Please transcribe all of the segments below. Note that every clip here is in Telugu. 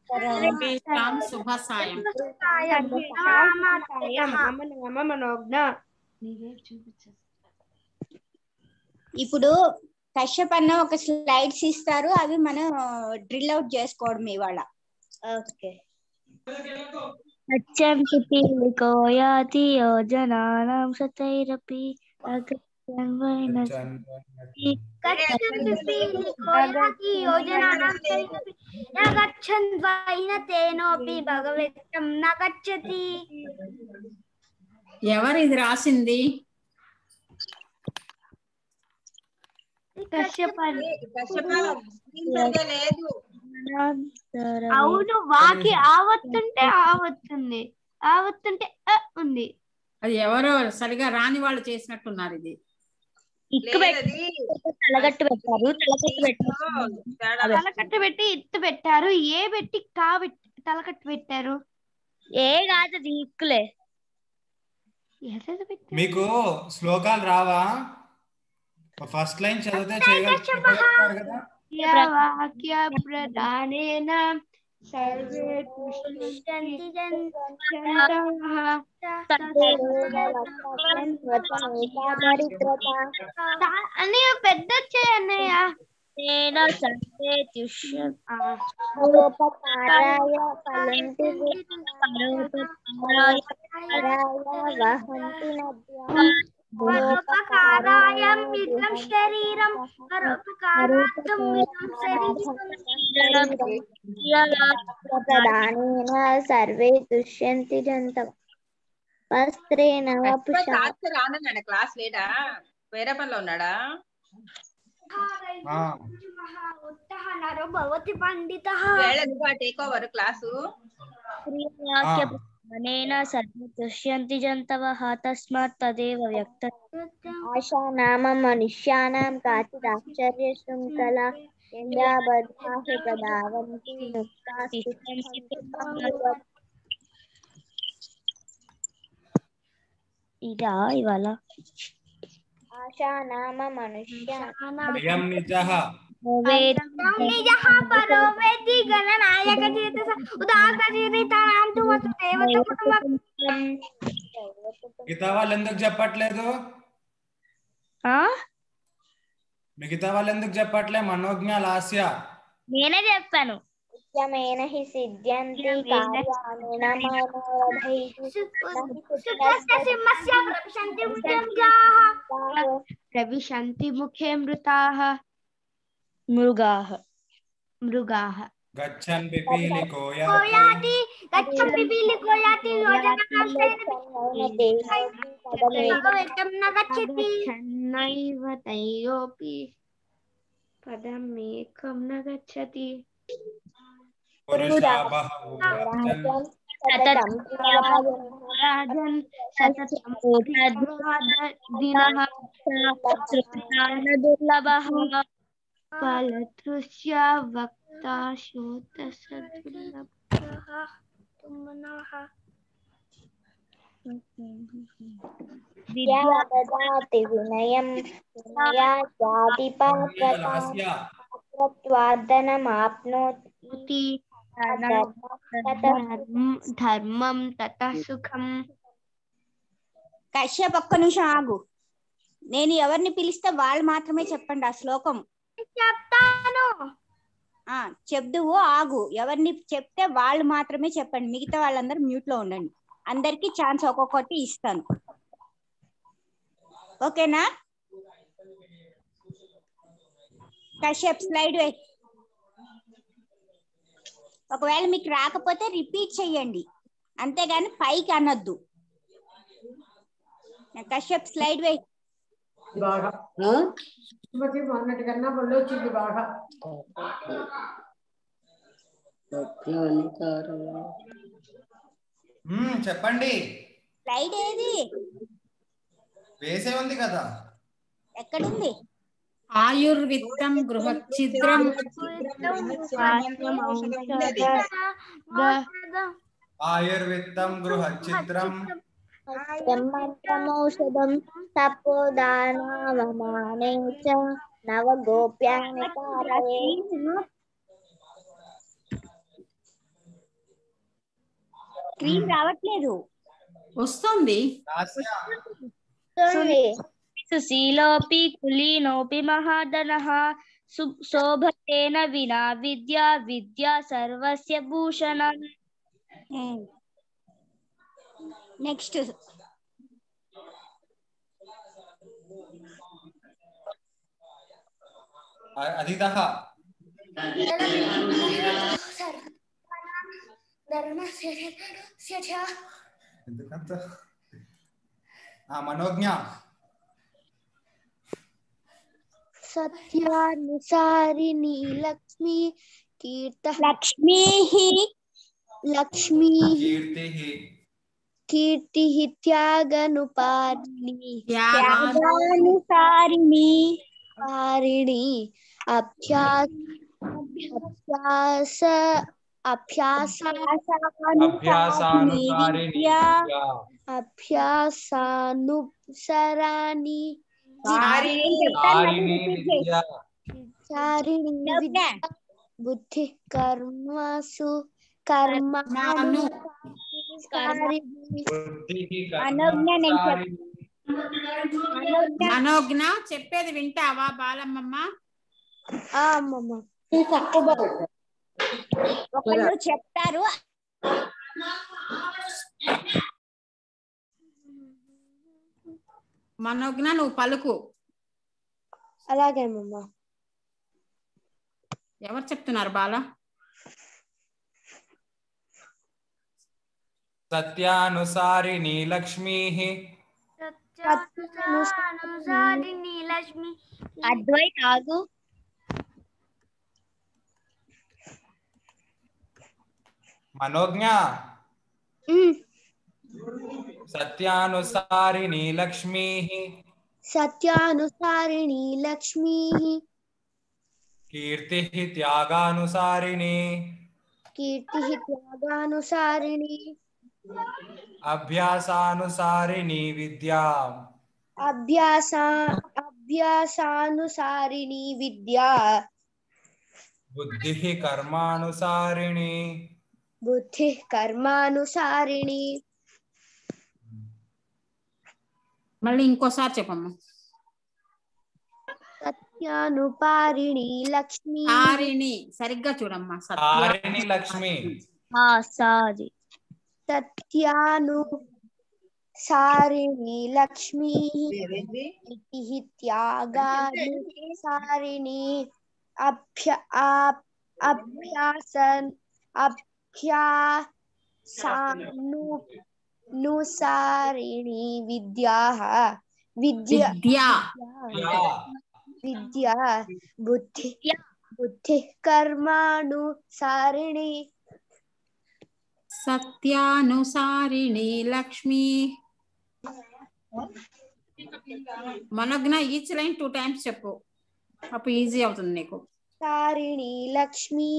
सर्वेषां शुभ सायं। ఇప్పుడు కశ్యప్ అన్న ఒక స్లైడ్స్ ఇస్తారు, అవి మనం డ్రిల్ అవుట్ చేసుకోవడం ఇవాళ. ఓకే. అచ్చంపితి కోయాతి యోజనానాం సతైరపి ఎవరు ఇది రాసింది? అవును, వాకి ఆవత్తుంటే ఆవత్తుంది, ఆవత్తుంటే ఉంది. అది ఎవరో సరిగా రాని వాళ్ళు చేసినట్టున్నారు. ఇది తలగట్టు పెట్టారు, తలకట్టు పెట్టి ఇత్తు పెట్టారు, ఏ పెట్టి కా పెట్టి తలకట్టు పెట్టారు. ఏ కాదు ఇక్కులే. మీకు శ్లోకాలు రావా? ఫస్ట్ లైన్ చదివితే చేయగలుగుతారు కదా. వాక్య ప్రధానేన సర్వే అని పెద్ద అన్నయ్య. శరీరం సర్వే దుష్యంతి జంతవ వస్త్రేణ రానన్నాడా? క్లాస్ లేడా? వేరే పనిలో ఉన్నాడా? Take over class. దుష్యంతి జంతవః తస్మాత్ తదేవ వ్యక్త ఆశా నామ మనుష్యానాం కాచిదాశ్చర్య శృంఖలా ఇదా ఇవాళ ఆశా నామ మనుష్యానాం మిగతా వాళ్ళు ఎందుకు చెప్పట్లేదు? మిగతా వాళ్ళు ఎందుకు చెప్పట్లే? మనోజ్ఞ, లాస్య. నేనే చెప్పాను. ప్రవిశంతి ముఖే మృతాః మృగాః మృగాః గచ్చన్ పిపీలికో యాతి నైవ తయోపి పదమేకం న గచ్చతి. ఫలతృష్యా వక్తా శోతసదుర్లభః విద్యా దదాతి వినయం వినయాద్యాదిపాత్రత్వాదనమాప్నోతి ధర్మం తతః సుఖం. కశ్యప్ ఒక్క నిమిషం ఆగు. నేను ఎవరిని పిలిస్తే వాళ్ళు మాత్రమే చెప్పండి ఆ శ్లోకం. చెప్తాను. చెప్దువు, ఆగు. ఎవరిని చెప్తే వాళ్ళు మాత్రమే చెప్పండి, మిగతా వాళ్ళందరూ మ్యూట్ లో ఉండండి. అందరికి ఛాన్స్ ఒక్కొక్కటి ఇస్తాను, ఓకేనా? కశ్యప్ స్లైడ్ వే. ఒకవేళ మీకు రాకపోతే రిపీట్ చెయ్యండి, అంతేగాని పైకి అనొద్దు. కశ్యప్ స్లైడ్ వే. చెప్పండి. స్లైడ్ ఏది? వేసే ఉంది కదా. ఎక్కడుంది? ఆయుర్విత్తం గృహఛిద్రం ఆయుర్విత్తం గృహఛిద్రం మంత్రమౌషధం తపోదానవమానే చ నవగోప్యాన్ని తారయే. స్క్రీన్ రావట్లేదు. వస్తుంది. సుశీలోపి కులీనోపి మహాధనః శోభతేన వినా విద్యా విద్యా సర్వస్య భూషణం. నెక్స్ట్ అదితః ఎందుకంత మనోజ్ఞ సత్యానుసారిణి లక్ష్మి లక్ష్మీ కీర్తి త్యాగనుపారిణి త్యాగానుసారిణి అభ్యాసానుసరాణి బుద్ధి కర్మసు కర్మాను. మనోజ్ఞ చెప్పేది వింటావా బాలమ్మమ్మ? ఒకళ్ళు చెప్తారు. మనోజ్ఞ నువ్వు పలుకు. అలాగే అమ్మమ్మ. ఎవరు చెప్తున్నారు బాల? సత్యానుసారిణి లక్ష్మీ. సత్యానుసారిణి లక్ష్మి. అద్వైత్ ఆగు. మనోజ్ఞ సత్యానుసారిణి లక్ష్మీ. సత్యానుసారిణి లక్ష్మీ. కీర్తి త్యాగానుసారిణి. కీర్తి త్యాగానుసారిణి. అభ్యాసానుసారిణి విద్యా. అభ్యాసానుసారిణి విద్యా. బుద్ధి కర్మానుసారిణి. బుద్ధి కర్మానుసారిణి. మళ్ళీ ఇంకోసారి చెప్పమ్మా. సత్యానుపారిణి లక్ష్మి. సారిణి సరిగ్గా చూడమ్మా. సారిణి లక్ష్మి. సారీ. సత్యానుసారిణి లక్ష్మి. త్యాగానుసారిణి. అభ్యాసానుసారిణి విద్యా. విద్యా బుద్ధి కర్మానుసారిణి. సత్యానుసారిణి లక్ష్మి. మనోజ్ఞ ఈచ్ లైన్ 2 times చెప్పు, అప్పుడు ఈజీ అవుతుంది నీకు. సారిణి లక్ష్మీ.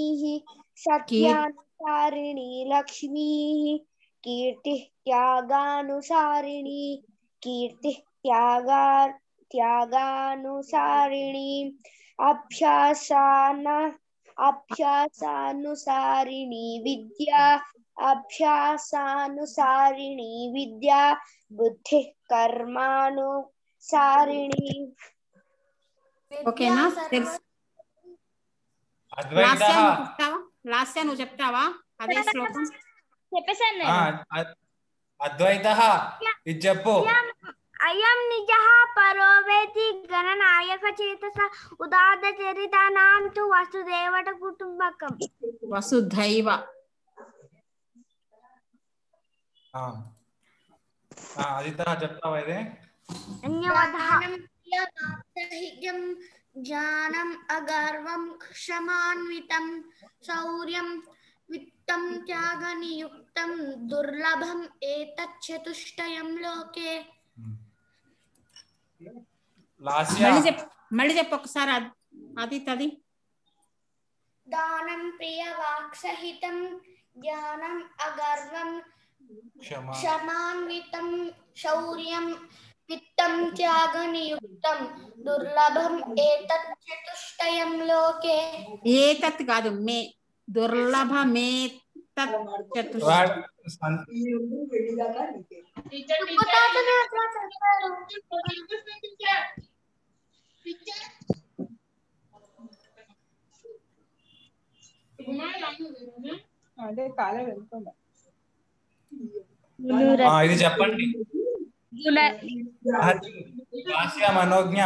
సత్యానుసారిణి లక్ష్మీ. కీర్తి త్యాగానుసారిణి. కీర్తి త్యాగానుసారిణి. అభ్యాసానుసారిణి విద్యా. అభ్యాసానుసారిణి విద్యా. బుద్ధి కర్మానుసారిణి. ఓకేనా? లాస్య నువ్వు చెప్తావా అదే శ్లోకం? చెప్పేసాను. అద్వైత ఇది చెప్పు. అయం నిజః పరోవేతి గణనాయక చేతస ఉదాద చరితానాం తు వసుదేవట కుటుంబకం. వసుధైవ. అదిత చెప్తావా ఇది? ధన్యవాదః. జ్ఞానం అగర్వం క్షమాన్వితం శౌర్యం విత్తం త్యాగనియుక్తం దుర్లభం ఏతచ్చతుష్టయం లోకే. మళ్ళీ చెప్పు ఒకసారి అది తది. దానం ప్రియ వాక్సహితం జ్ఞానం అగర్వం క్షమాన్వితం శౌర్యం वित्तं त्यागनियुक्तं दुर्लभम् एतत् चतुष्टयं लोके ఏతత్ కాదు మే దుర్లభమే తత్ చతుష్ వాడు సుబ్బతాతను ఎట్లా చెప్పారు? అదే కాలే వెళ్తుందా ఇది చెప్పండి. భాష్య మనోజ్ఞ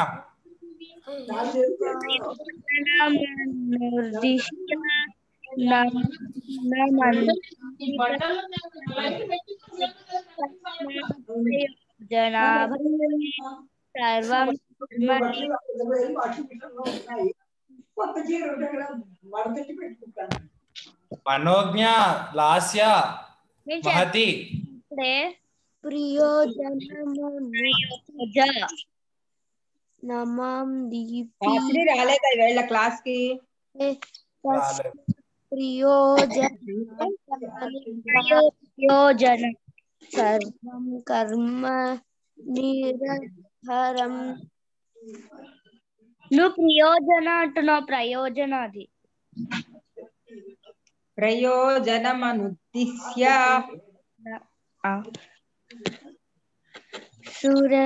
సర్వం మనోజ్ఞ లాస్య మహతి ప్రియోజనమునుజ నమాం దీపి రాత్రి రాలేదా ఈవేళ క్లాస్ కి రాలేదు. ప్రయోజన సర్వం కర్మ నిరహరం. నువ్వు ప్రయోజన అంటున్నావు, ప్రయోజన అది ప్రయోజనమనుద్దిశ్య సూర్య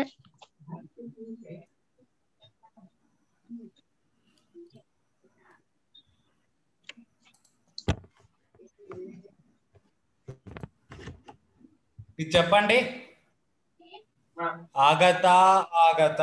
ఇది చెప్పండి. ఆగత ఆగత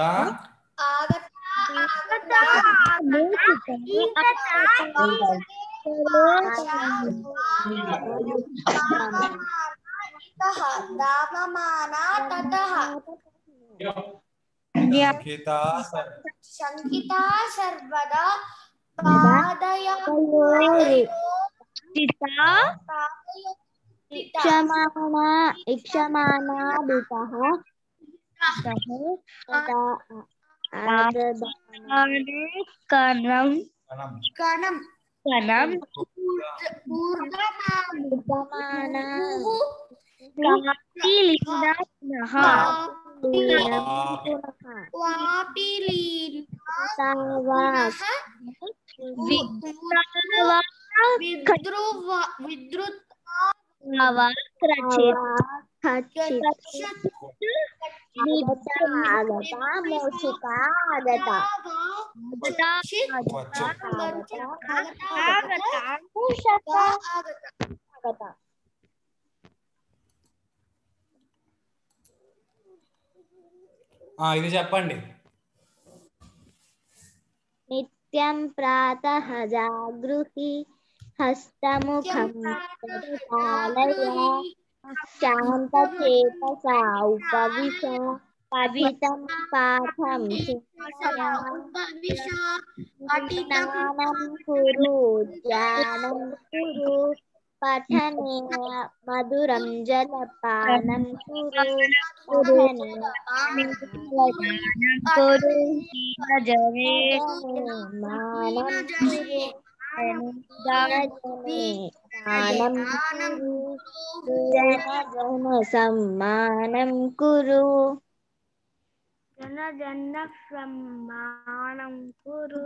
శంకితా సర్వదా కణం కణం కణం ఇది చెప్పండి. నిత్యం ప్రాతః జాగృహి హస్తముఖం శాంతచేతసా ఉపవిశ పఠితం పాఠం స్నానం కురు ధ్యానం కురు పఠనే మధురం జలపానం కురు పఠనే మానం కురు దానం కురు జన సమ్మానం కురు జన సమ్మానం కురు.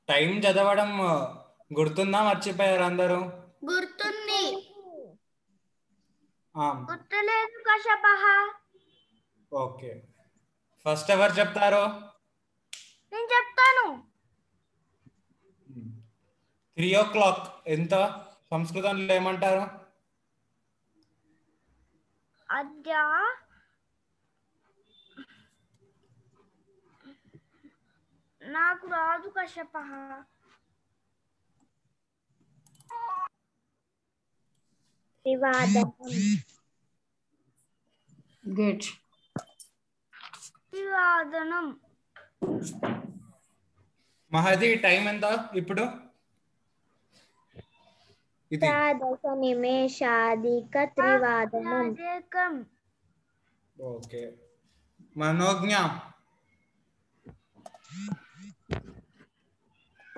టైం చదవడం గుర్తుందా, మర్చిపోయారు అందరూ? గుర్తుంది. గుర్తులేదు కశపహ. ఓకే, ఫస్ట్ ఎవరు చెప్తారు? నేను చెప్తాను. 3 o'clock ఎంత సంస్కృతంలో ఏమంటారు? అద్య నాకు రాదు కశపహ. త్రివాదనం. గుడ్. త్రివాదనం. మహతి టైం ఎంత ఇప్పుడు? ఇది అష్టాదశ నిమేషాధిక త్రివాదనం. రాజకం. ఓకే. మనోజ్ఞ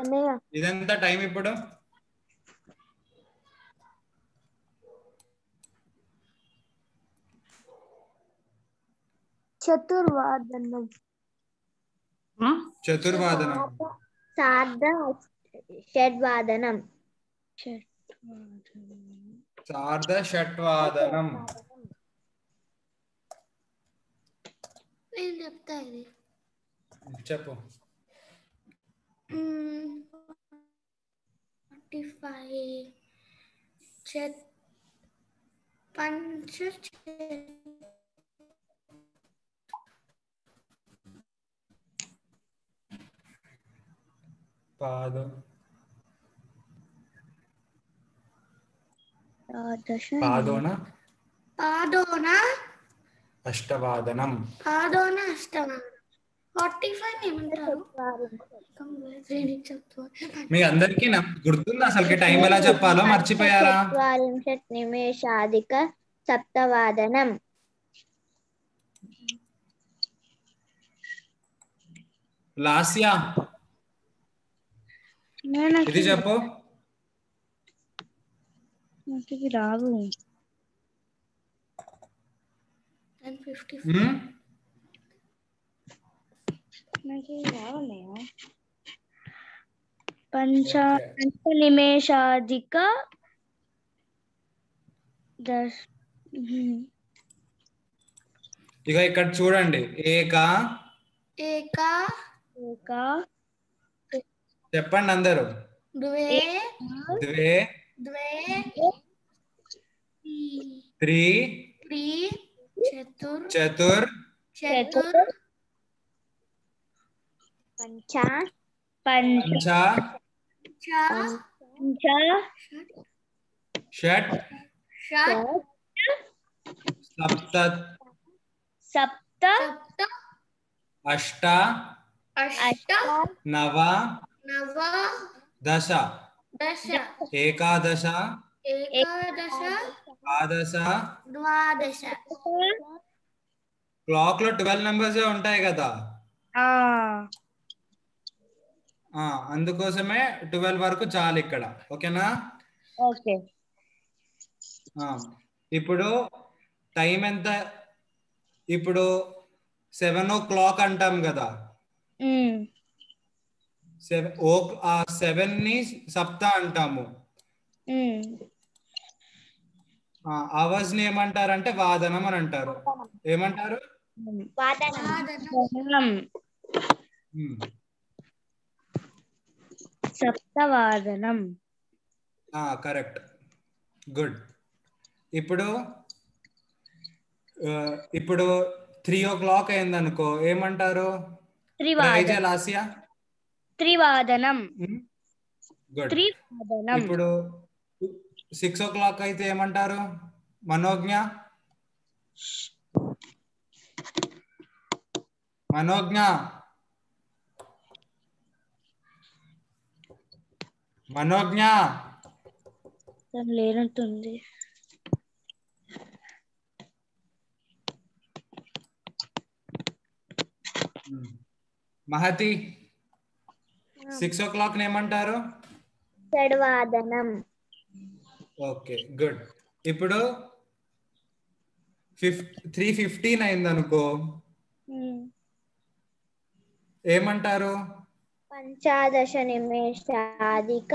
అన్నయ్య ఇదెంత టైం ఇప్పుడు? చతుర్వాదనం. చతుర్వాదనం. సార్ధ షడ్వాదనం. సార్ధ షట్వాదనం. నేను చెప్తా ఇది. చెప్పు. 45 పంచ పాదోన పాదోన అష్టవాదనం. 45 ఏమంటారు? మీ అందరికి గుర్తుందా అసలుకి టైం ఎలా చెప్పాలో? మర్చిపోయారా? చత్వారింశత్ నిమేషాధిక సప్తవాదనం. లాస్యా ఇది చెప్పు. నాకు రావు. 10:55 నాకు రావన్నాయా? పంచ నిమేషాధిక ఇక ఇక్కడ చూడండి. ఏకా ఏకా చెప్పండి అందరూ. ద్వే ద్వే ద్వే త్రీ త్రీ చతుర్ చతుర్ చతుర్ పంచ పంచ చ షట్ షట్ సప్త సప్త సప్త అష్ట అష్ట నవ నవ దశ దశ ఏకాదశ ఏకాదశ ద్వాదశ. ద్వాదశ. క్లాక్ లో 12 నెంబర్స్ ఉంటాయి కదా, అందుకోసమే 12 వరకు చాలు ఇక్కడ. ఓకేనా? ఓకే. ఇప్పుడు టైం ఎంత? ఇప్పుడు 7 o'clock అంటాం కదా. 7 ని సప్త అంటాము. అవర్స్ ని ఏమంటారంటే వాదనం అని అంటారు. ఏమంటారు? సప్తవాదనం. కరెక్ట్. గుడ్. ఇప్పుడు 3 o'clock అయింది అనుకో, ఏమంటారు? త్రివాదనం. గుడ్. ఇప్పుడు 6 o'clock అయితే ఏమంటారు? మనోజ్ఞ మనోజ్ఞ మనోజ్ఞ లేనట్టుంది. మహతి 6 o'clock ఏమంటారు? షడ్వాదనం. Okay, good. ఇప్పుడు 3:15 అయింది అనుకో, ఏమంటారు? పంచాదశ నిమేషాధిక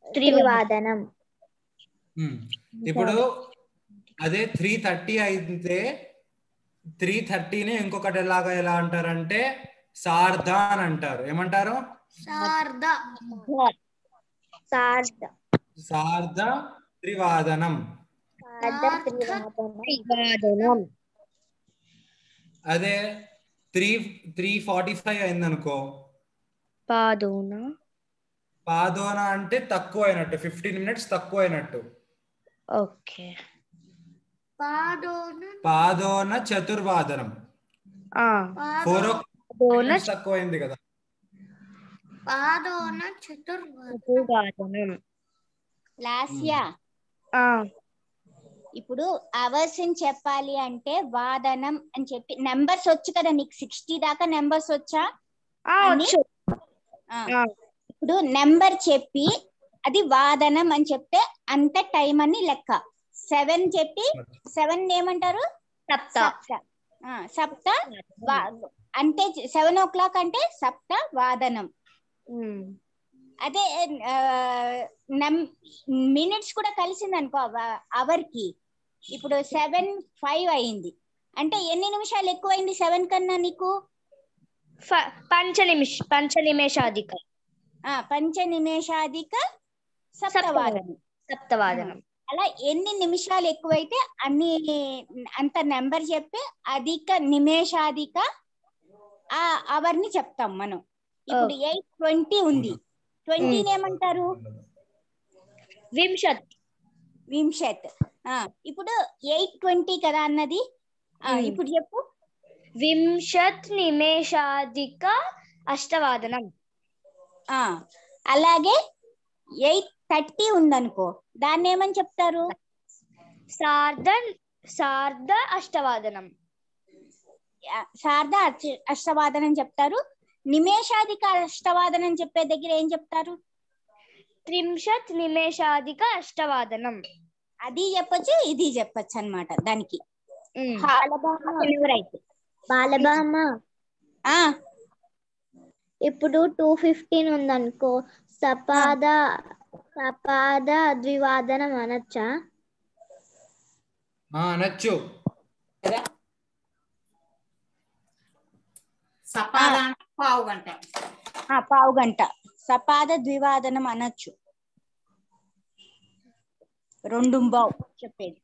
త్రివాదనం. ఇప్పుడు అదే 3:30 అయితే 3:30ని ఇంకొకటి ఎలా అంటారంటే సార్ధ అని అంటారు. ఏమంటారు? సార్ధ. సార్ధ త్రివాదనం. అదే 3:45 అయింది అనుకో, పాదోన. పాదోన అంటే తక్కువ అయినట్టు, 15 minutes తక్కువ అయినట్టు. ఓకే. పాదోన చతుర్వాదనం. 4 తక్కువైంది కదా. చతుర్వాదనం. లాస్య ఇప్పుడు అవర్స్ అని చెప్పాలి అంటే వాదనం అని చెప్పి నెంబర్స్ వచ్చు కదా నీకు 60 దాకా నెంబర్స్ వచ్చా? ఇప్పుడు నెంబర్ చెప్పి అది వాదనం అని చెప్తే అంత టైం అని లెక్క. 7 చెప్పి 7 ఏమంటారు? సప్త అంటే 7 o'clock అంటే సప్త వాదనం. అదే మినిట్స్ కూడా కలిసింది అనుకో అవర్ కి. ఇప్పుడు 7:05 అయింది అంటే ఎన్ని నిమిషాలు ఎక్కువైంది 7 కన్నా నీకు? పంచనిమేషాధిక సప్తవాదనం. అలా ఎన్ని నిమిషాలు ఎక్కువైతే అంత నెంబర్ చెప్పి అధిక నిమేషాధిక ఆ అవర్ ని చెప్తాం మనం. ఇప్పుడు 8:20 ఉంది. 20 ఏమంటారు? వింశత్. ఇప్పుడు 8:20 కదా అన్నది. ఇప్పుడు చెప్పు. వింశత్ నిమేషాధిక అష్టవాదనం. అలాగే 8:30 ఉందనుకో దాన్ని ఏమని చెప్తారు? సార్ధ అష్టవాదనం. సార్ధ అష్టవాదనం చెప్తారు. నిమేషాధిక అష్టవాదనం చెప్పే దగ్గర ఏం చెప్తారు? త్రింశత్ నిమేషాధిక అష్టవాదనం. అది చెప్పొచ్చు ఇది చెప్పొచ్చు అన్నమాట దానికి. బాలబామ ఇప్పుడు 2:15 ఉందనుకో సపాద ద్వివాదనం అనొచ్చా? అనొచ్చు. పావు గంట సపాద ద్వివాదనం అనొచ్చు. 2:15 చెప్పేది.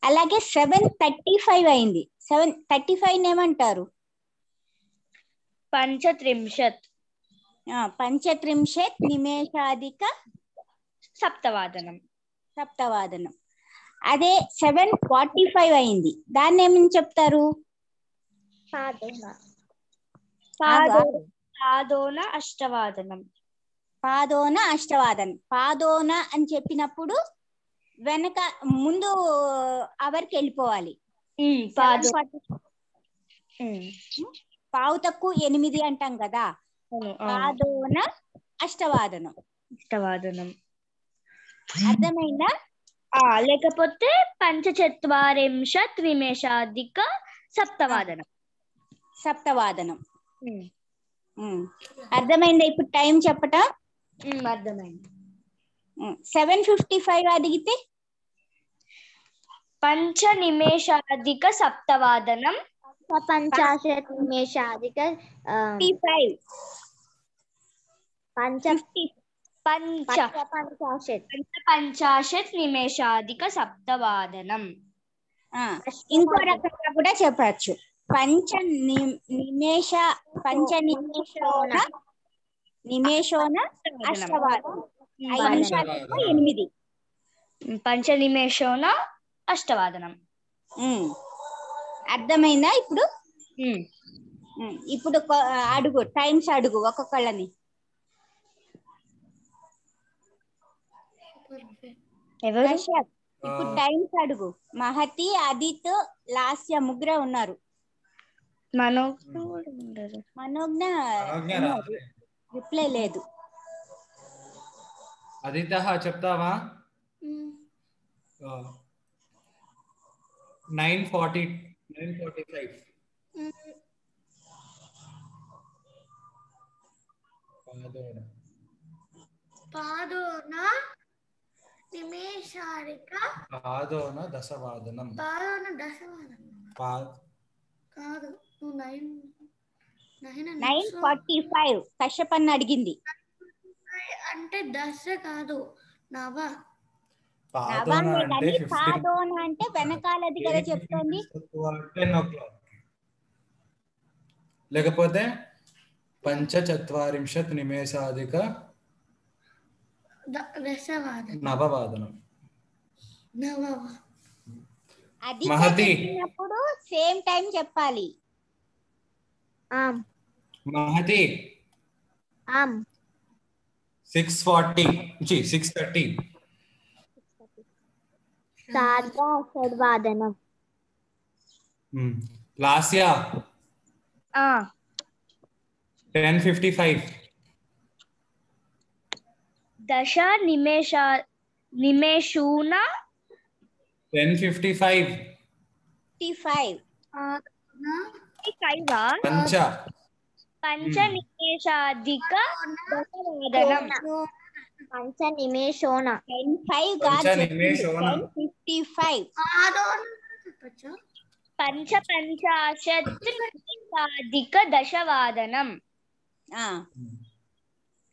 అలాగే 7:35 అయింది. 7:35 ఏమంటారు? పంచత్రింశత్ నిమేషాధిక సప్తవాదనం. అదే 7:45 అయింది దాన్ని ఏమని చెప్తారు? పాదోన అష్టవాదనం. పాదోన అని చెప్పినప్పుడు వెనక ముందు అవర్కి వెళ్ళిపోవాలి. పావు తక్కువ 8 అంటాం కదా. పాదోన అష్టవాదనం. అర్థమైందా? లేకపోతే పంచచత్వారింశత్ నిమేషాధిక సప్తవాదనం. అర్థమైందా? ఇప్పుడు టైం చెప్పటం అర్థమైంది. 7:55 అడిగితే పంచనిమేషాధిక సప్తవాదనం. పంచాశత్ నిమేషాధిక పంచాశత్ నిమేషాధిక సప్తవాదనం. ఇంకో రకంగా కూడా చెప్పచ్చు. నిమేషోన అష్టవాదనం. 5 నిమిషాలు 8. పంచనిమేషోన అష్టవాదనం. అర్థమైందా? ఇప్పుడు అడుగు టైమ్స్ అడుగు ఒక్కొక్కళ్ళని. ఇప్పుడు టైమ్స్ అడుగు. మహతి, అదిత్, లాస్య ముగ్గురే ఉన్నారు. మనోజ్ఞ రిప్లై లేదు. అదిత చెప్తావా? 9:45. పాదోన నిమేషాధిక పాదోన దశవాదనం. కాదు 9:45 కశ్యపన్న అడిగింది. అంటే దశ కాదు నవ. పాదోన అంటే వెనకాలది కదా చెప్తోంది. 10 o'clock. లేకపోతే పంచచత్వారింశత్ నిమేషాధిక దశవాదనం నవవాదనం. అధిక మహతి. చెప్పినప్పుడు సేమ్ టైం చెప్పాలి. ఆమ్ మహతి ఆమ్ 6:40 6:30. సార్ధ షడ్వాదనం. లాస్య 10:55. దశ నిమేషూన 10:55. 55 పంచ పంచ నిమేషాధిక దశవాదనం. పంచ నిమేషోన 10:05 పంచ కాదు, నిమేషోన 10:55. పంచాశత్ నిమేషాధిక దశవాదనం.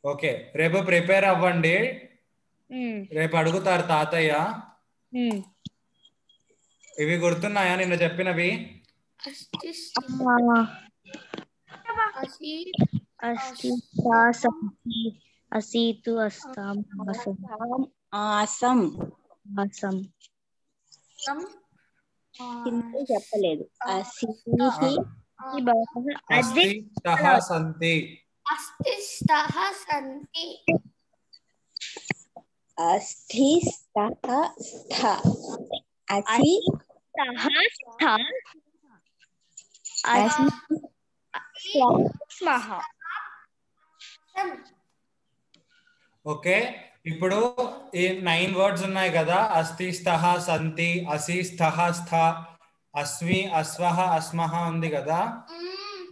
ఓకే, రేపు ప్రిపేర్ అవ్వండి. రేపు అడుగుతారు తాతయ్య. ఇవి గుర్తున్నాయా నిన్న చెప్పినవి? అసీతు అస్తాం ఆసం ఆసం చెప్పలేదు. అస్తి స్తః సంతి. అస్థి స్తః సంతి. అస్థి స్తః స్థ అసి స్మః. ఓకే, ఇప్పుడు ఈ 9 వర్డ్స్ ఉన్నాయి కదా. అస్థి స్తః సంతి, అసి స్తః స్థ, అస్మి అస్వహ అస్మహ ఉంది కదా.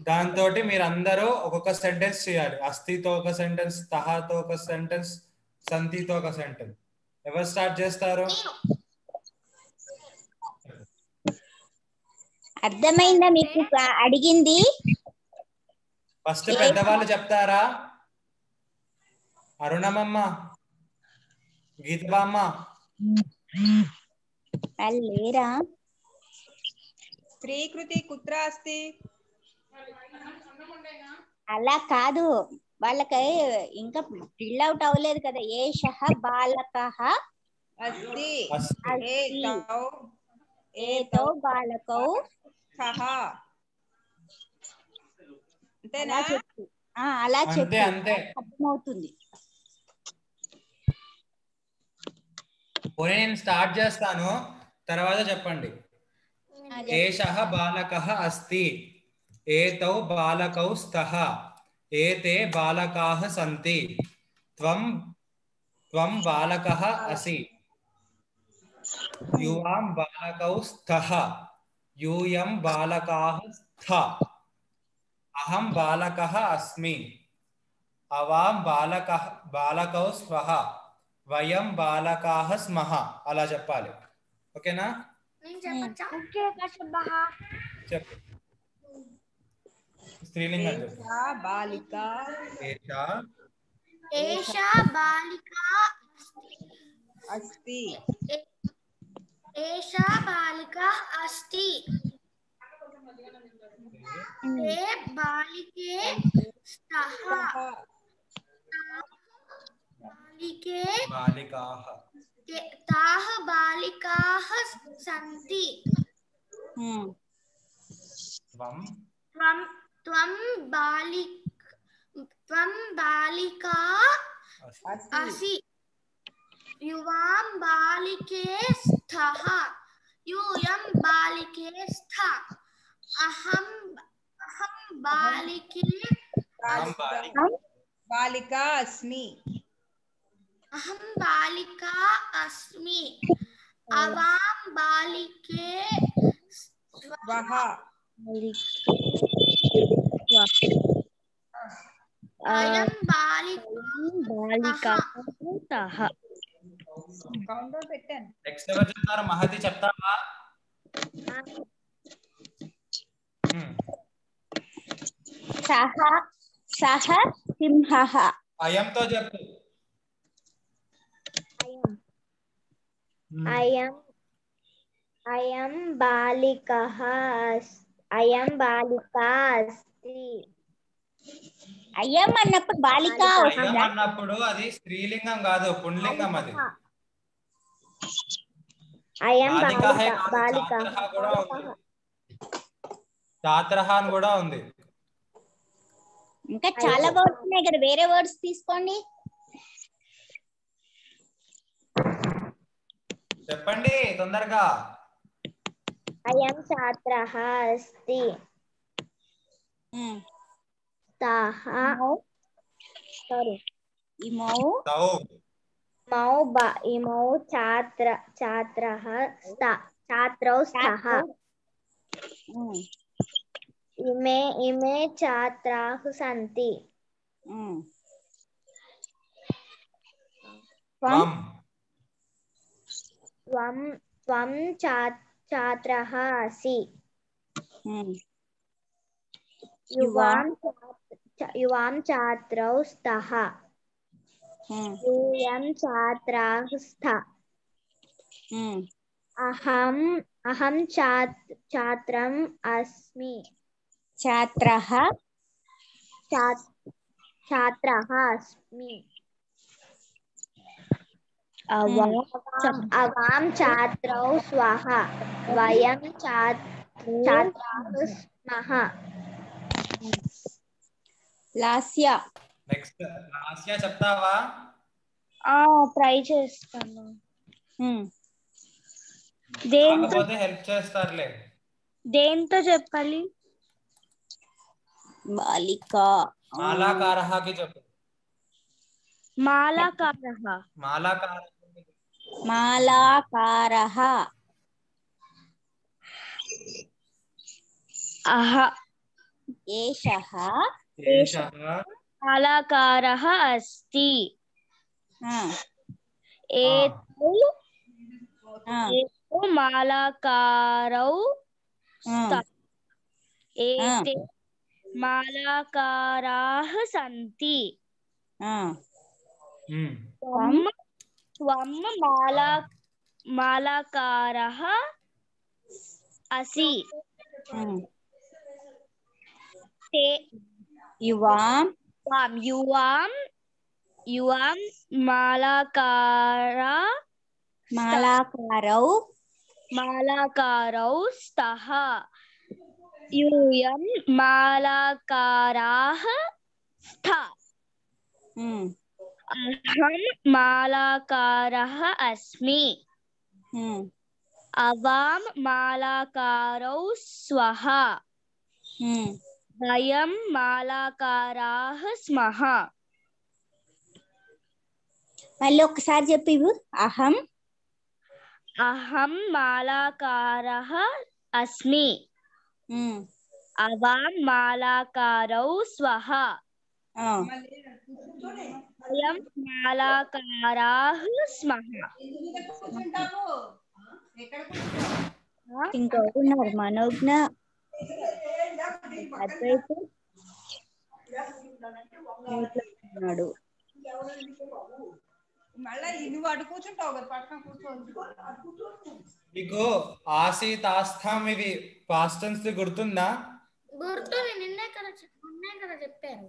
దాంతో మీరందరూ ఒక్కొక్క సెంటెన్స్ చేయాలి. అస్థితో ఒక సెంటెన్స్, స్తఃతో ఒక సెంటెన్స్, సంతితో ఒక సెంటెన్స్. ఎవరు స్టార్ట్ చేస్తారు? అర్థమైందా మీకు అడిగింది? ఫస్ట్ పెద్దవాళ్ళు చెప్తారా? అరుణమమ్మ, గీతబామ్మ. వాళ్ళు లేరా? స్త్రీకృతి కుత్ర అస్తి. అలా కాదు, వాళ్ళకి ఇంకా ఫిల్ అవుట్ అవ్వలేదు కదా. ఏషః బాలకః అస్తి. ఏతౌ బాలకౌ సహ. అంతేనా? అలా చెప్పు, అంతే. అర్థమవుతుంది. పోనీ నేను స్టార్ట్ చేస్తాను, తర్వాత చెప్పండి. ఏషః బాలకః అస్తి, ఏతౌ బాలకౌ స్తః, ఏతే బాలకాః సంతి, త్వం బాలకః అసి, యువాం బాలకౌ స్తః, యూయం బాలకాః స్థ, అహం బాలకః అస్మి, అవాం బాలకౌ స్వః, వయం బాలకాః స్మః. అలా చెప్పాలి. ఓకేనా? చెప్పు. స్త్రీలింగం చెప్పు. బాలిక ఏషా బాలిక అస్తి. ఏషా బాలిక అస్తి. ఏ బాలికే స్తః బాలికే బాలికాః తాః బాలికాః సంతి. త్వం బాలికా అసి, యువాం బాలికే స్థః, యూయం బాలికే స్థ, అహం బాలికే బాలిక అస్మి. అహం బాలికా అస్మి, అవాం బాలికే స్వః. అయం బాలికా కౌంట్ డౌన్ పెట్టాను. నెక్స్ట్ ఎవరు చెప్తారు? మహతి చెప్తావా? సహ సింహః. అయంతో చెప్పు. అయం బాలికః అయం బాలికా అస్తి. అయ్యం అన్నప్పుడు బాలిక అయ్యం వస్తుందా? అన్నప్పుడు అది స్త్రీలింగం కాదు, పుంలింగం అది. అయం బాలిక హై బాలిక కాదు, బాలిక ఛాత్రహ కూడా ఉంది, ఛాత్రహ అని కూడా ఉంది. ఇంకా చాలా వర్డ్స్ ఉన్నాయి కదా, వేరే వర్డ్స్ తీసుకోండి. చెప్పండి తొందరగా. అయం ఛాత్రః అస్తి తాః సారీ ఇమౌ తౌ ఇమౌ ఛాత్రః ఛాత్రౌ స్తః ఇమే ఛాత్రాః సంతి త్వం ఛాత్రః అసి యువాం ఛాత్రౌ స్తః యూయం ఛాత్రాః స్థ అహం ఛాత్రం అస్మి ఛాత్రః అస్మి అవాం ఛాత్రౌ స్వః వయం ఛాత్రాః స్మః. లాస్య నెక్స్ట్ లాస్య చెప్తావా? ట్రై చేస్తాను. కాకపోతే హెల్ప్ చేస్తారులే. దేంతో చెప్పాలి? బాలిక మాలాకారహకి చెప్పు. మాలాకారః మాలాకారః అహ ఏషః మాలాకారః అస్తి ఏతౌ మాలాకారౌ స్తః ఏతే మాలాకారాః సంతి త్వం మాలాకారః అసి తే యువాం మాలాకారౌ స్తః యూయం మాలాకారాః స్థ అహం మాలాకారః అస్మి అవాం మాలాకారౌ స్వః వయం మాలాకారాః స్మః. మళ్ళీ ఒకసారి చెప్పి. అహం మాలాకారః అస్మి అవాం మాలాకారౌ స్వః వయం మాలాకారాః స్మః. ఇంకొకరు ఉన్నారు, మనోజ్ఞ, అద్వైత ఉన్నాడు. మీకు ఆసీత్ ఆస్థాం ఇవి పాస్ట్ టెన్స్ గుర్తుందా? గుర్తుంది, నిన్నే కదా చెప్పారు.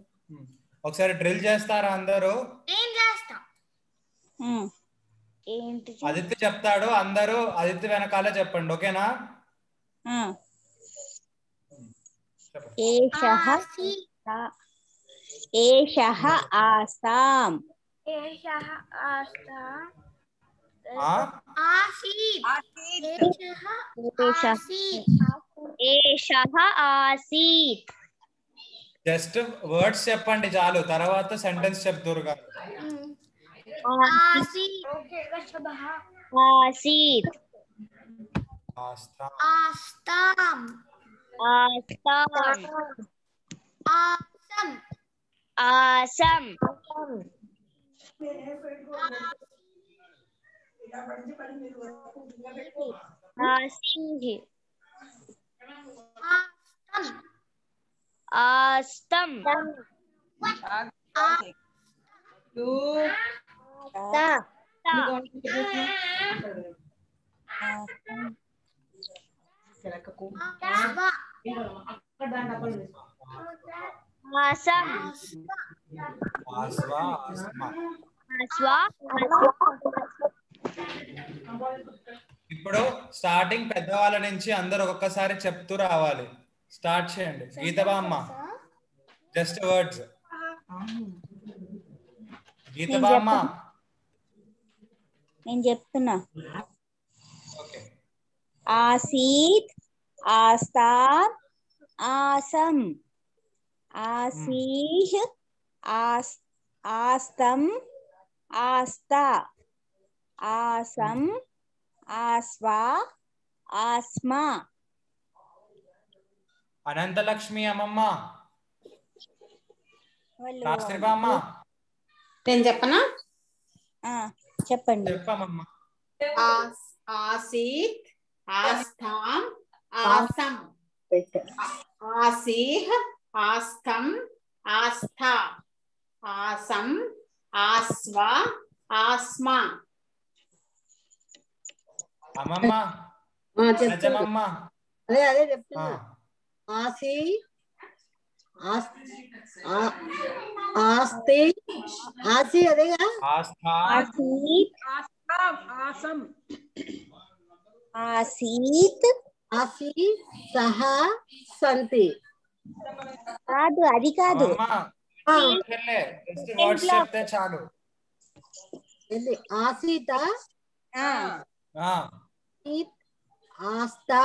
ఒకసారి డ్రిల్ చేస్తారా అందరూ? ఏం చేస్తా? ఆదిత్య చెప్తాడు, అందరూ ఆదిత్య వెనకాలే చెప్పండి, ఓకేనా? ఏషః ఆసాం ఏషః ఆసీత్. జస్ట్ వర్డ్స్ చెప్పండి చాలు, తర్వాత సెంటెన్స్ చెప్తురు కదా. ఆసీత్ ఆస్తాం ఆసం ఆస్తం ఆసం ఆస్వ ఆస్మ. ఆస్వా ఇప్పుడు స్టార్టింగ్ పెద్దవాళ్ళ నుంచి అందరు ఒక్కొక్కసారి చెప్తూ రావాలి. స్టార్ట్ చేయండి. గీతబామ్మ జస్ట్ వర్డ్స్. గీతబామ్మ నేను చెప్తున్నా. ఓకే. ఆసీత్, ఆస్తాం, ఆసం, ఆసీహ్, ఆస్తం, ఆస్తా, ఆసం, ఆస్వా, ఆస్మా. అనంతలక్ష్మి అమ్మమ్మ. వాళ్ళు శాస్త్రి బామ్మ నేను చెప్పనా? చెప్పండి. చెప్పమ్మమ్మ. ఆసీత్, ఆస్థాం, ఆసం, ఆసీహ్, ఆస్తం, ఆస్థా, ఆసం, ఆస్వ, ఆస్మా. అమ్మమ్మ నిజమమ్మ. అదే చెప్తున్నా. ఆసి ఆస్తి ఆసి అదేగా. ఆస్థా ఆసీత్, ఆసం ఆసీత్ ఆసి సహా సంతి. కాదు, అది కాదు. జస్ట్ వర్డ్స్ చెప్తే చాలు. ఏంది ఆసీత ఆస్తా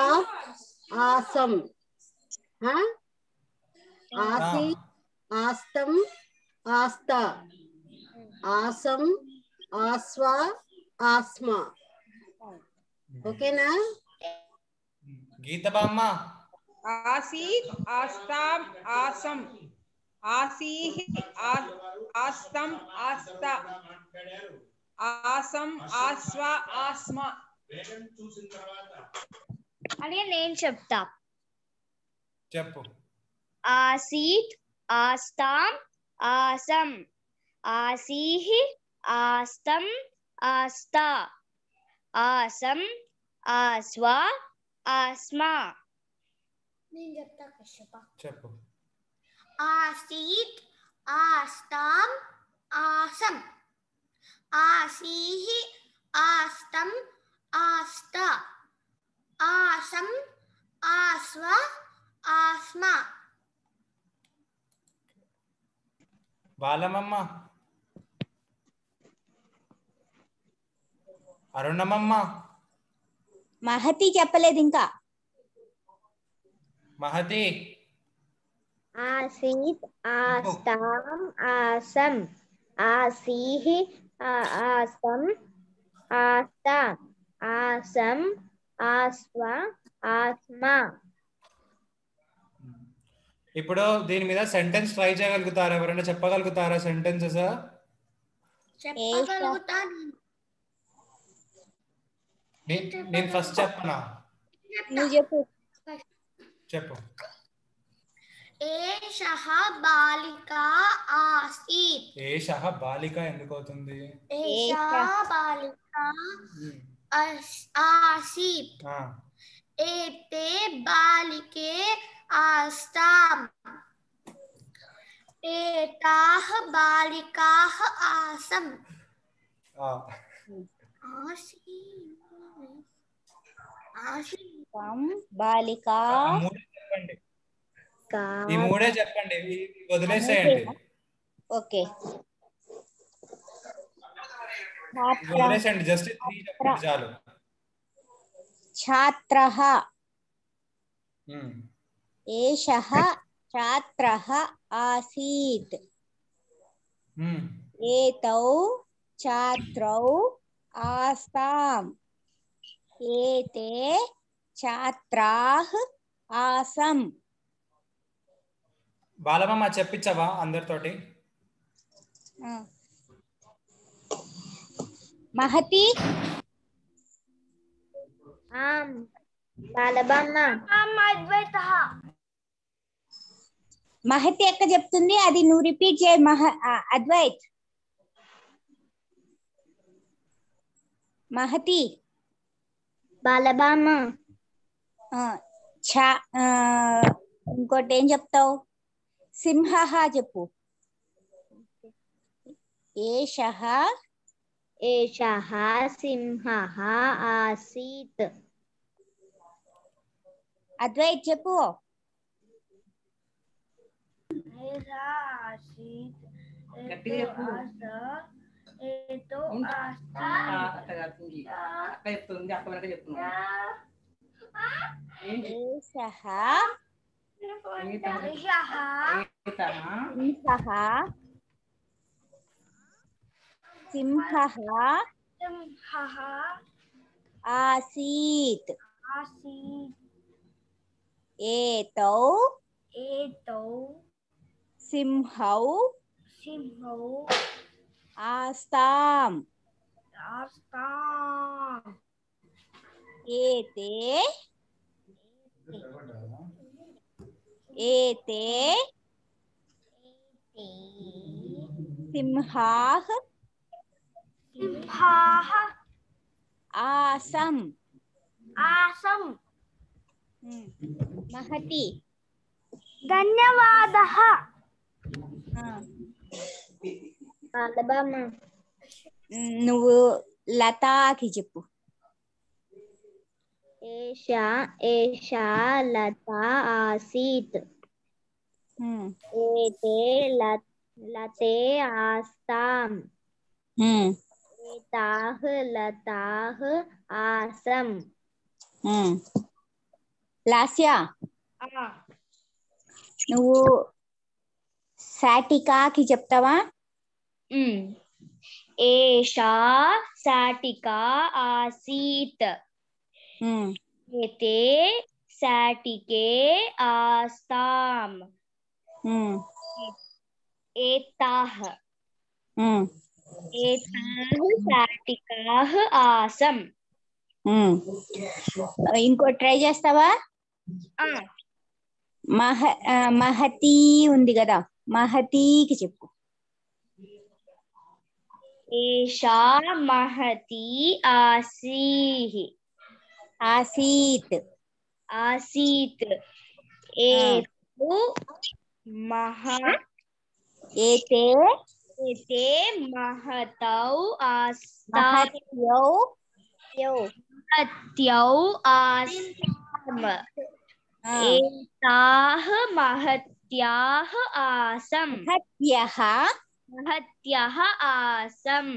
ఆసం ఆసి ఆస్తం ఆస్తా ఆసం ఆస్వా ఆస్మా. ఓకేనా? గీతబామ్మ ఆసీత్, ఆస్తాం, ఆసం, ఆసీహ్, ఆస్తం, ఆస్తా, ఆసం, ఆస్వ, ఆస్మ. అని నేను చెప్తా. చెప్పు. ఆసీత్, ఆస్తాం, ఆసం, ఆసీహ్, ఆస్తం, ఆస్తా, ఆసం, ఆస్వా, ఆస్మా. నేను చెప్తా కశ్యప. చెప్పు. ఆసీత్, ఆస్తాం, ఆసం, ఆసీహి, ఆస్తం, ఆస్తా, ఆసం, ఆస్వ, ఆస్మా. బాలమమ్మ. అరుణమమ్మ. మహతి చెప్పలేదు ఇంకా. మహతి. ఆసీత్, ఆస్తాం, ఆసం, ఆసీహ్, ఆస్తం, ఆస్తా, ఆసం, ఆస్వా, ఆస్మా. ఇప్పుడు దీని మీద సెంటెన్స్ ట్రై చేయగలుగుతారా? ఎవరైనా చెప్పగలుగుతారా సెంటెన్సెస్? చెప్పగలుగుతా. నేను ఫస్ట్ చెప్పనా? నువ్వు చెప్పు. చెప్పు. ఏషః బాలికా ఆసీత్. ఏషః బాలిక ఎందుకు అవుతుంది? ఏషా బాలికా ఆసీత్. ఏతే బాలికే ఆస్తాం. ఏతాః బాలికాః ఆసం. బాలికా చెప్పండి. ఈ మూడే చెప్పండి, వదిలేసేయండి. ఓకే. వదిలేసేయండి, జస్ట్ 3 చెప్పండి చాలు. ఛాత్రః. ఏషః ఛాత్రః ఆసీత్. ఏతౌ ఛాత్రౌ ఆస్తాం. ఏతే ఛాత్రాః ఆసం. బాలమ్మ చెప్పించవా అందరితోటి? మహతి. బాలబామ్మ. అద్వైతః. మహతి ఎక్క చెప్తుంది, అది నువ్వు రిపీట్ చేయి. అద్వైత్. మహతి. బాలబామ్మ. ఇంకోటి ఏం చెప్తావు? సింహః చెప్పు. ఏషః एषः सिंहः आसीत्. అద్వైత్ చెప్పు. ఏషః సింహః ఆసీత్. ఏతౌ సింహౌ ఆస్తాం. ఏతే సింహాః ఆసం. మహతి. ధన్యవాదः. బాలబామ్మ నువ్వు లతాకి చెప్పు. एषा लता आसीत्. एते लते आस्ताम्. एताः लताः आसम्. లాస్య నువ్వు శాటికాకి చెప్తావా? एषा शाटिका आसीत्. एते शाटिके आस्ताम्. एताः शाटिकाः आसम्. ఇంకో ట్రై చేస్తావా? మహతి ఉంది కదా, మహతికి చెప్పు. एषा महती ఆసీత్. एतु ఏతే महतौ మహత్యౌ आस्ताम्. एताः महत्याः आसम्. महत्यः आसम्.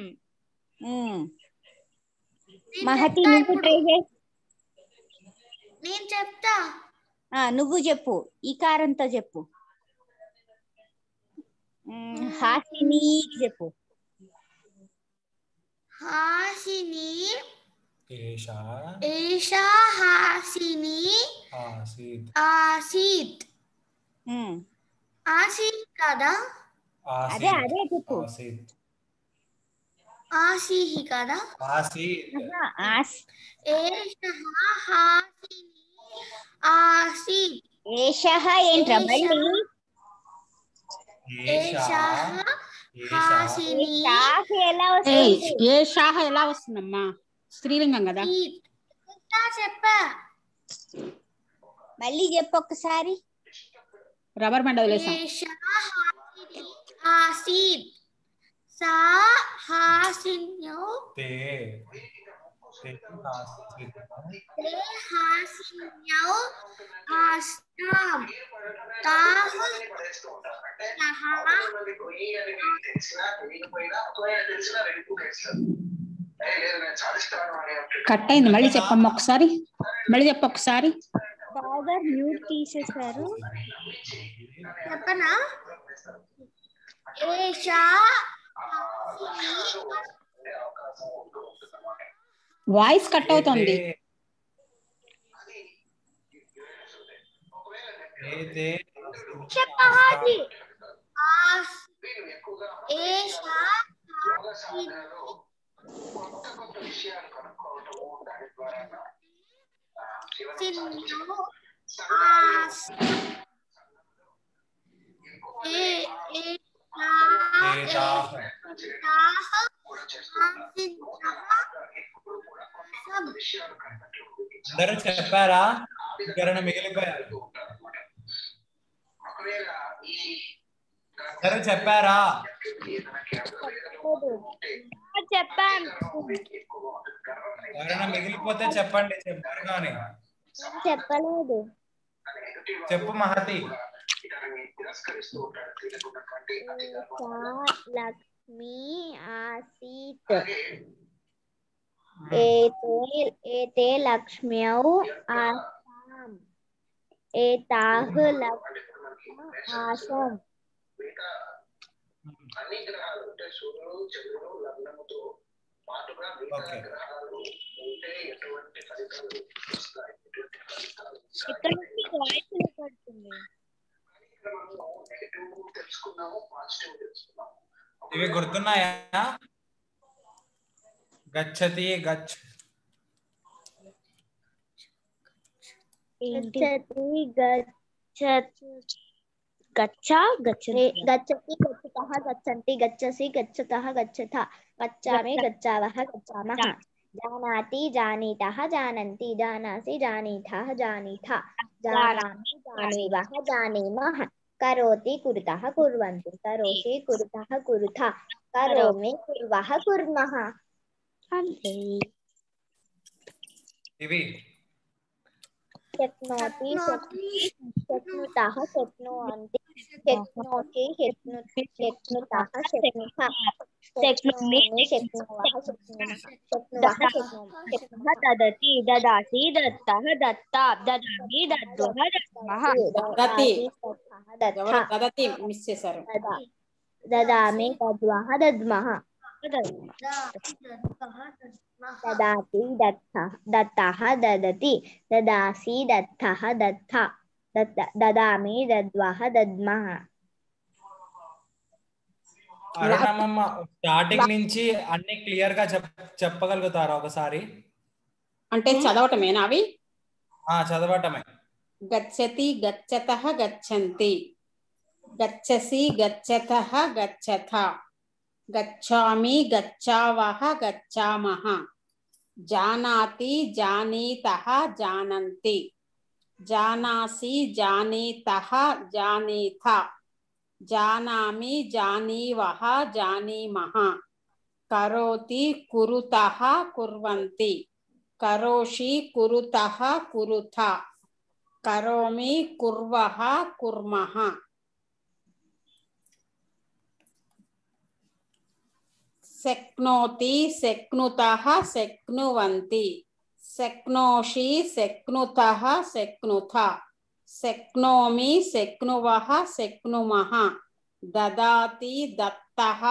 మహతి నువ్వు ట్రై చేయి. నేను చెప్తా. నువ్వు చెప్పు, ఈకారంతో చెప్పు. హాసినికి చెప్పు. హాసిని. ఏషా హాసిని ఆసీత్. ఆసీత్ కదా? అదే చెప్పు. ఆసీహి కదా? ఏషః హాసిని ఆసీత్. ఏషః ఏంట్రా మళ్ళీ? హాసిని ఏషాహ ఎలా వస్తుందమ్మా? స్త్రీలింగం కదా. చెప్పా. మళ్ళీ చెప్పు ఒక్కసారి. రబ్బర్ బ్యాండ్ వదిలేసాం. ఆసీత్. సా హాసిన్యౌ హాసిన్యౌ ఆస్తాం. తాః కట్ అయింది. మళ్ళీ చెప్పమ్మా ఒకసారి. బాగా మ్యూట్ తీసేశారు. చెప్పనా? ఏషా వాయిస్ కట్ అవుతుంది. చెప్పహాది. అందరూ చెప్పారా? ఎవరైనా మిగిలిపోయారు? సరే చెప్పారా? చెప్పాను. ఎవరైనా మిగిలిపోతే చెప్పండి. చెప్పారు కానీ చెప్పలేదు. చెప్పు మహతి. లక్ష్మి ఆసీత్ ఏతే లక్ష్మ్యౌ ఆసాం ఏతాః ఆసం. ఓకే. ఇక్కడ నుంచి వాయిస్ వినపడుతుంది. ఇవి గుర్తున్నాయా? గచ్చతి గచ్చ గచ్చతి గచ్చతి గచ్చతః గచ్చంతి గచ్చసి గచ్చతః గచ్చథ గచ్చామి గచ్చావః గచ్చామః. జానాతి జానీతః జానంతి జానాసి జానీథः జానీథ జానామి జాनीवः जानीमः. करोति कुरुतः कुर्वन्तु करोषि कुरुतः कुरुथ करोमि कुर्वः कुर्मः. అంతే. ఇవి शक्नोति शक्नुतः शक्नुवन्ति शक्नोषि शक्नुतः शक्नुथ शक्नोमि शक्नुवः शक्नुमः शक्नुमः. ददति ददासि दत्तः दत्ता ददामि दद्मः दद्मः దదతి మిస్ చేశారు. ददामि दद्मः दद्मः ददाति दत्तः ददति ददासि दत्तः दत्थ ददामि दद्मः दद्मः. అరుణమ్మ స్టార్టింగ్ నుంచి అన్ని క్లియర్ గా చెప్పగలుగుతారా ఒకసారి? అంటే చదవటమేనా అవి? చదవటమే. గచ్చతి గచ్చతః గచ్చంతి గచ్చసి గచ్చతః గచ్చథ గచ్ఛామి గచ్ఛావః గచ్ఛామః. జానాతి జానీతః జానంతి జానాసి జానీతః జానీథ జానామి జానీవః జానీమః. కరోతి కురుతః కుర్వంతి కరోషి కురుతః కురుథ కరోమి కుర్వః కుర్మః. శక్నోతి శక్నుతః శక్నువంతి శక్నోషి శక్నుతః శక్నుథ శక్నోమి శక్నువః శక్నుమః. దదాతి దత్తః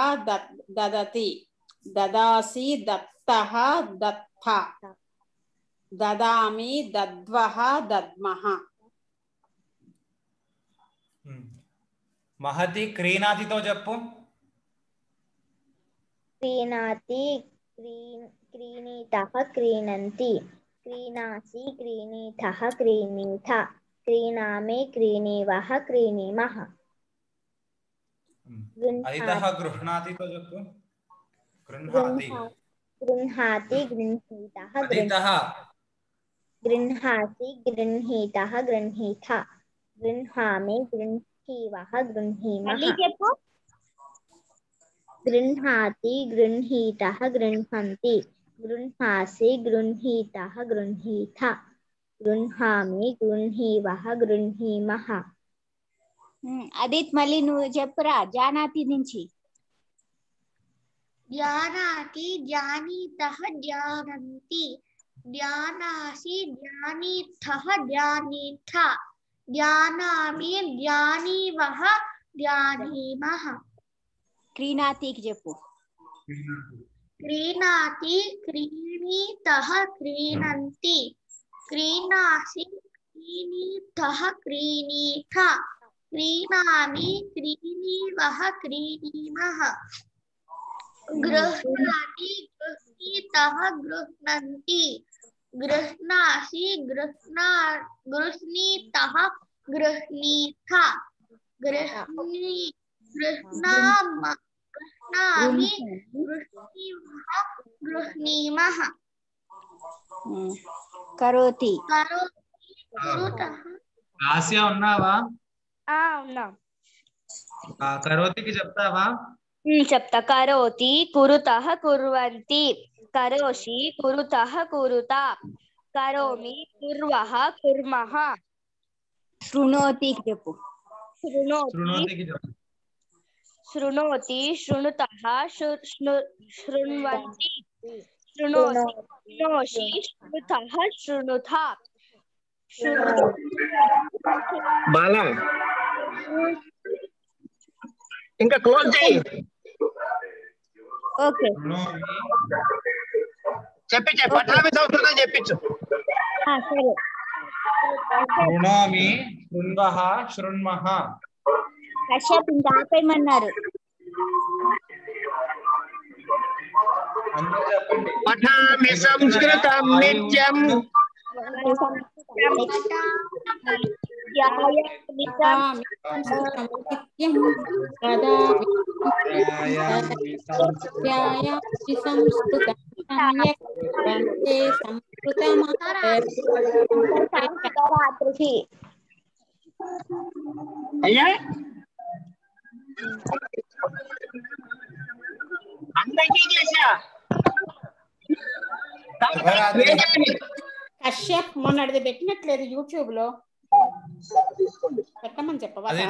దదతి దదాసి దత్తః దత్థ దదామి దద్వః దద్మః. మహతి క్రీణాతితో చెప్పు. क्रीणाति क्रीणीतः क्रीणन्ति क्रीणासि क्रीणीथः क्रीणीथ क्रीणामि क्रीणीवः क्रीणीमः. అదితః గృహ్ణాతితో చెప్పు. గృహ్ణాతి गृह्णाति गृह्णीतः गृह्णासि गृह्णीतः गृह्णीथ गृह्णामि गृह्णीवः गृह्णीमः. गृह्णाति गृह्णीतः गृह्णन्ति गृह्णासि गृह्णीतः गृह्णीथ गृह्णामि गृह्णीवः गृह्णीमः. అదిత్ మళ్ళీ నువ్వు చెప్పురా జానాతి నుంచి. జానాతి జానీతః జానంతి జానాసి జానీథః జానీథ జానామి జానీవః జానీమః. క్రీణాతికి చెప్పు. క్రీణాతి క్రీణీతః క్రీణంతి క్రీణాసి క్రీణీతః క్రీణీథ క్రీణామి క్రీణీవః క్రీణీమః. గృహ్ణాతి గృహ్ణీతః గృహ్ణంతి గృహ్ణాసి గృహ్ణీతః గృహ్ణీథ గృహ్ణామి గృహ్ణీవః గృహ్ణీమః. కరోతి కురుతః ఆసియా ఉన్నావా? ఉన్నా. కరోతికి చెప్తావా? చెప్తా. కరోతి కురుతః కుర్వంతి, కరోషి కురుతః కురుత, కరోమి కుర్వః కుర్మః. శృణోతి చెప్పు. శృణోతికి చెప్పు. శృణోతి శృణుతః శృణ్వంతి, శృణోతి శృణోషి శృణుతః శృణుత. బాల ఇంకా క్లోజ్ చేయి. ఓకే చెప్పించే పఠామి సంస్కృతం చెప్పించు. సరే. శృణోమి శృణ్వః శృణ్మః. కశ్యప్ ఇంకా ఆపేయమన్నారు. అందరూ చెప్పండి. పఠామి సంస్కృతం నిత్యం. అయ్యా అందరికీ చేశా. కశ్యప్ మొన్నటిది పెట్టినట్లేదు యూట్యూబ్ లో, పెట్టమని చెప్పవా? అది